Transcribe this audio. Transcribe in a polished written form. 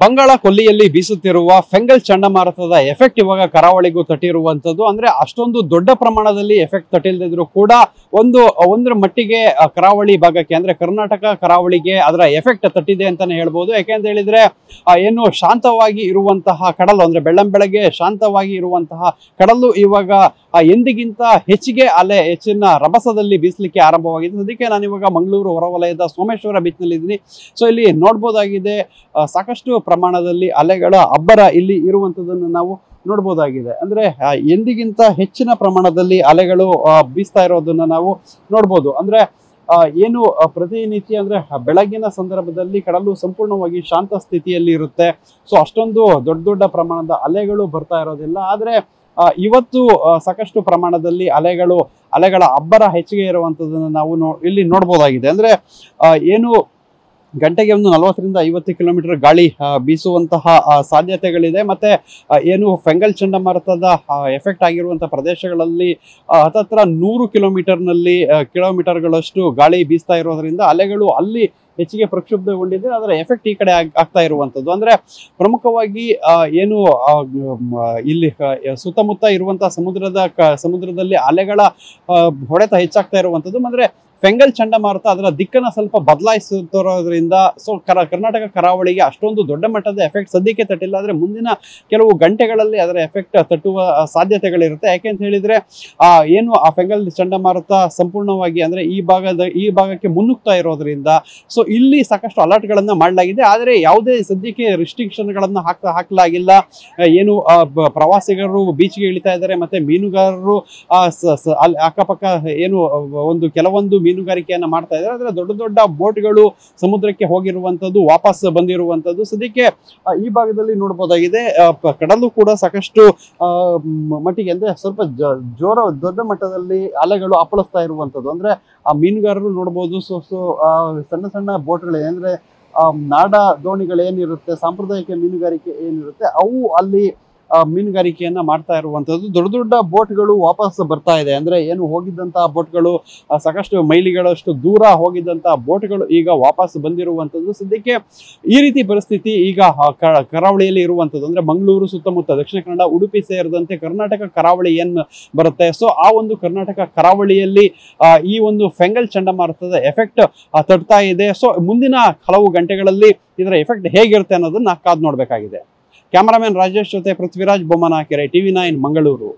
ಬಂಗಾಳ ಕೊಲ್ಲಿಯಲ್ಲಿ ಬೀಸುತ್ತಿರುವ ಫೆಂಗಲ್ ಚಂಡಮಾರುತದ ಎಫೆಕ್ಟ್ ಇವಾಗ ಕರಾವಳಿಗೂ ತಟ್ಟಿರುವಂತದ್ದು. ಅಂದ್ರೆ ಅಷ್ಟೊಂದು ದೊಡ್ಡ ಪ್ರಮಾಣದಲ್ಲಿ ಎಫೆಕ್ಟ್ ತಟ್ಟಿಲ್ಲದಿದ್ರು ಕೂಡ ಒಂದರ ಮಟ್ಟಿಗೆ ಕರಾವಳಿ ಭಾಗಕ್ಕೆ ಅಂದ್ರೆ ಕರ್ನಾಟಕ ಕರಾವಳಿಗೆ ಅದರ ಎಫೆಕ್ಟ್ ತಟ್ಟಿದೆ ಅಂತಾನೆ ಹೇಳ್ಬೋದು. ಯಾಕೆಂತ ಹೇಳಿದ್ರೆ ಏನು ಶಾಂತವಾಗಿ ಇರುವಂತಹ ಕಡಲು ಅಂದ್ರೆ ಬೆಳ್ಳಂಬೆಳಗ್ಗೆ ಶಾಂತವಾಗಿ ಇರುವಂತಹ ಕಡಲು ಇವಾಗ ಎಂದಿಗಿಂತ ಹೆಚ್ಚಿನ ರಭಸದಲ್ಲಿ ಬೀಸಲಿಕ್ಕೆ ಆರಂಭವಾಗಿದೆ. ಅದಕ್ಕೆ ನಾನು ಇವಾಗ ಮಂಗಳೂರು ಹೊರವಲಯದ ಸೋಮೇಶ್ವರ ಬೀಚ್ ನಲ್ಲಿ ಇದ್ದೀನಿ. ಸೊ ಇಲ್ಲಿ ನೋಡ್ಬೋದಾಗಿದೆ ಸಾಕಷ್ಟು ಪ್ರಮಾಣದಲ್ಲಿ ಅಲೆಗಳ ಅಬ್ಬರ ಇಲ್ಲಿ ಇರುವಂತದನ್ನು ನಾವು ನೋಡ್ಬೋದಾಗಿದೆ. ಅಂದ್ರೆ ಎಂದಿಗಿಂತ ಹೆಚ್ಚಿನ ಪ್ರಮಾಣದಲ್ಲಿ ಅಲೆಗಳು ಬೀಸ್ತಾ ಇರೋದನ್ನ ನಾವು ನೋಡ್ಬೋದು. ಅಂದ್ರೆ ಏನು ಪ್ರತಿನಿತ್ಯ ಅಂದ್ರೆ ಬೆಳಗಿನ ಸಂದರ್ಭದಲ್ಲಿ ಕಡಲು ಸಂಪೂರ್ಣವಾಗಿ ಶಾಂತ ಸ್ಥಿತಿಯಲ್ಲಿ ಇರುತ್ತೆ. ಸೊ ಅಷ್ಟೊಂದು ದೊಡ್ಡ ಪ್ರಮಾಣದ ಅಲೆಗಳು ಬರ್ತಾ ಇರೋದಿಲ್ಲ. ಆದ್ರೆ ಇವತ್ತು ಸಾಕಷ್ಟು ಪ್ರಮಾಣದಲ್ಲಿ ಅಲೆಗಳ ಅಬ್ಬರ ಹೆಚ್ಚಿಗೆ ಇರುವಂತದನ್ನ ನಾವು ಇಲ್ಲಿ ನೋಡ್ಬೋದಾಗಿದೆ. ಅಂದ್ರೆ ಏನು ಗಂಟೆಗೆ 40 ರಿಂದ 50 ಕಿಲೋಮೀಟರ್ ಗಾಳಿ ಬೀಸುವಂತಹ ಸಾಧ್ಯತೆಗಳಿದೆ. ಮತ್ತೆ ಏನು ಫೆಂಗಲ್ ಚಂಡಮಾರುತದ ಎಫೆಕ್ಟ್ ಆಗಿರುವಂತಹ ಪ್ರದೇಶಗಳಲ್ಲಿ ಹತ್ತತ್ರ 100 ಕಿಲೋಮೀಟರ್ಗಳಷ್ಟು ಗಾಳಿ ಬೀಸ್ತಾ ಇರೋದ್ರಿಂದ ಅಲೆಗಳು ಅಲ್ಲಿ ಹೆಚ್ಚಿಗೆ ಪ್ರಕ್ಷುಬ್ಧಗೊಂಡಿದೆ. ಅದರ ಎಫೆಕ್ಟ್ ಈ ಕಡೆ ಆಗ್ತಾ ಇರುವಂತದ್ದು. ಅಂದ್ರೆ ಪ್ರಮುಖವಾಗಿ ಏನು ಇಲ್ಲಿ ಸುತ್ತಮುತ್ತ ಇರುವಂತಹ ಸಮುದ್ರದಲ್ಲಿ ಅಲೆಗಳ ಹೊಡೆತ ಹೆಚ್ಚಾಗ್ತಾ ಇರುವಂತದ್ದು. ಅಂದ್ರೆ ಫೆಂಗಲ್ ಚಂಡಮಾರುತ ಅದರ ದಿಕ್ಕನ್ನ ಸ್ವಲ್ಪ ಬದಲಾಯಿಸುತ್ತಿರೋದ್ರಿಂದ ಸೊ ಕರ್ನಾಟಕ ಕರಾವಳಿಗೆ ಅಷ್ಟೊಂದು ದೊಡ್ಡ ಮಟ್ಟದ ಎಫೆಕ್ಟ್ ಸದ್ಯಕ್ಕೆ ತಟ್ಟಿಲ್ಲ. ಆದ್ರೆ ಮುಂದಿನ ಕೆಲವು ಗಂಟೆಗಳಲ್ಲಿ ಅದರ ಎಫೆಕ್ಟ್ ತಟ್ಟುವ ಸಾಧ್ಯತೆಗಳಿರುತ್ತೆ. ಯಾಕೆಂತ ಹೇಳಿದ್ರೆ ಏನು ಆ ಫೆಂಗಲ್ ಚಂಡಮಾರುತ ಸಂಪೂರ್ಣವಾಗಿ ಅಂದ್ರೆ ಈ ಭಾಗಕ್ಕೆ ಮುನ್ನುಗ್ತಾ ಇರೋದ್ರಿಂದ ಸೊ ಇಲ್ಲಿ ಸಾಕಷ್ಟು ಅಲರ್ಟ್ ಗಳನ್ನ ಮಾಡಲಾಗಿದೆ. ಆದ್ರೆ ಯಾವುದೇ ಸದ್ಯಕ್ಕೆ ರಿಸ್ಟ್ರಿಕ್ಷನ್ ಗಳನ್ನ ಹಾಕಲಾಗಿಲ್ಲ. ಏನು ಪ್ರವಾಸಿಗರು ಬೀಚ್ಗೆ ಇಳಿತಾ ಇದ್ದಾರೆ, ಮತ್ತೆ ಮೀನುಗಾರರು ಅಕ್ಕಪಕ್ಕ ಏನು ಕೆಲವೊಂದು ಮೀನುಗಾರಿಕೆಯನ್ನ ಮಾಡ್ತಾ ಇದ್ದಾರೆ. ಆದ್ರೆ ದೊಡ್ಡ ಬೋಟ್ಗಳು ಸಮುದ್ರಕ್ಕೆ ಹೋಗಿರುವಂತದ್ದು, ವಾಪಸ್ ಬಂದಿರುವಂತದ್ದು ಸದ್ಯಕ್ಕೆ ಈ ಭಾಗದಲ್ಲಿ ನೋಡ್ಬೋದಾಗಿದೆ. ಕಡಲು ಕೂಡ ಸಾಕಷ್ಟು ಮಟ್ಟಿಗೆ ಅಂದ್ರೆ ಸ್ವಲ್ಪ ದೊಡ್ಡ ಮಟ್ಟದಲ್ಲಿ ಅಲೆಗಳು ಅಪ್ಪಳಿಸ್ತಾ ಇರುವಂತದ್ದು. ಅಂದ್ರೆ ಆ ಮೀನುಗಾರರು ನೋಡ್ಬೋದು. ಸಣ್ಣ ಬೋಟ್ಗಳು ಅಂದ್ರೆ ನಾಡ ದೋಣಿಗಳು ಏನಿರುತ್ತೆ, ಸಾಂಪ್ರದಾಯಿಕ ಮೀನುಗಾರಿಕೆ ಏನಿರುತ್ತೆ, ಅವು ಅಲ್ಲಿ ಮೀನುಗಾರಿಕೆಯನ್ನ ಮಾಡ್ತಾ ಇರುವಂತದ್ದು. ದೊಡ್ಡ ಬೋಟ್ಗಳು ವಾಪಸ್ ಬರ್ತಾ ಇದೆ. ಅಂದ್ರೆ ಏನು ಹೋಗಿದ್ದಂತಹ ಬೋಟ್ಗಳು ಸಾಕಷ್ಟು ಮೈಲಿಗಳಷ್ಟು ದೂರ ಹೋಗಿದ್ದಂತಹ ಬೋಟ್ಗಳು ಈಗ ವಾಪಸ್ ಬಂದಿರುವಂತದ್ದು. ಸದ್ಯಕ್ಕೆ ಈ ರೀತಿ ಪರಿಸ್ಥಿತಿ ಈಗ ಕರಾವಳಿಯಲ್ಲಿ ಇರುವಂತದ್ದು. ಅಂದ್ರೆ ಮಂಗಳೂರು ಸುತ್ತಮುತ್ತ ದಕ್ಷಿಣ ಕನ್ನಡ, ಉಡುಪಿ ಸೇರಿದಂತೆ ಕರ್ನಾಟಕ ಕರಾವಳಿ ಏನ್ ಬರುತ್ತೆ, ಸೊ ಆ ಒಂದು ಕರ್ನಾಟಕ ಕರಾವಳಿಯಲ್ಲಿ ಈ ಒಂದು ಫೆಂಗಲ್ ಚಂಡಮಾರುತದ ಎಫೆಕ್ಟ್ ತಡ್ತಾ ಇದೆ. ಸೊ ಮುಂದಿನ ಹಲವು ಗಂಟೆಗಳಲ್ಲಿ ಇದರ ಎಫೆಕ್ಟ್ ಹೇಗಿರುತ್ತೆ ಅನ್ನೋದನ್ನ ಕಾದು ನೋಡ್ಬೇಕಾಗಿದೆ. ಕ್ಯಾಮರಾಮನ್ ರಾಜೇಶ್ ಜೊತೆ ಪೃಥ್ವಿರಾಜ್ ಬೊಮ್ಮನಕೆರೆ, TV9 ಮಂಗಳೂರು.